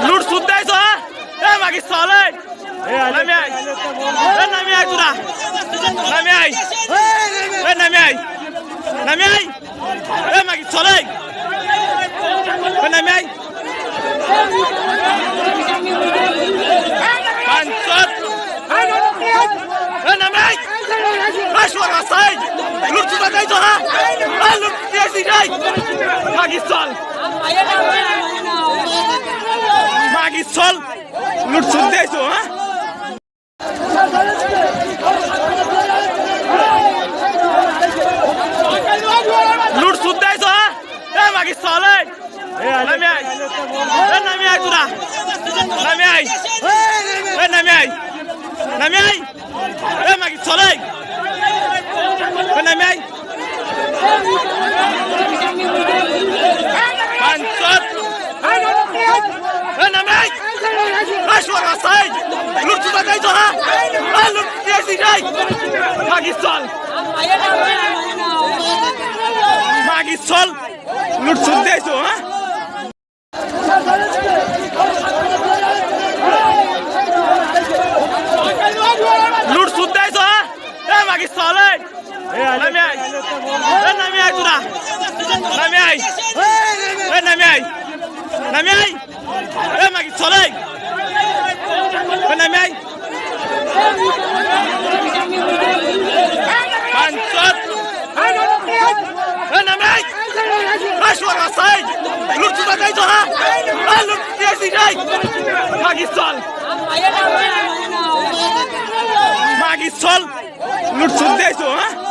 লুট শুদ্ধাইছ এ মাগি চলে নামি আই নামি আই তোরা নামি আই নামি আই নামি আই এ মাগি চলে নামি আই পাঁচত নামি আই আসওয়ার আসাই লুট শুদ্ধাইছ না লুট দিয়েছি যাই মাগি চল মাগি চল লুট শুদ্ধাইছ হ্যাঁ লুট শুদ্ধাইছ এ মাগি চলে নামি আই নামি আই তোরা নামি আই নামি আই নামি আই এ মাগি চলে নামি আই পাঁচত নামি আই আসওয়ার আসাই লুট শুদ্ধাইছ না লুট দিয়েছি যাই মাগি চল মাগি চল লুট শুদ্ধাইছ হ্যাঁ লুট শুদ্ধাইছ এ মাগি চলে নামি আই নামি আই তোরা নামি আই নামি আই নামি আই এ মাগি চলে নামি আই পাঁচত নামি আই আসওয়ার আসাই লুট শুদ্ধাইছ না লুট দিয়েছি যাই মাগি চল মাগি চল লুট শুদ্ধাইছ হ্যাঁ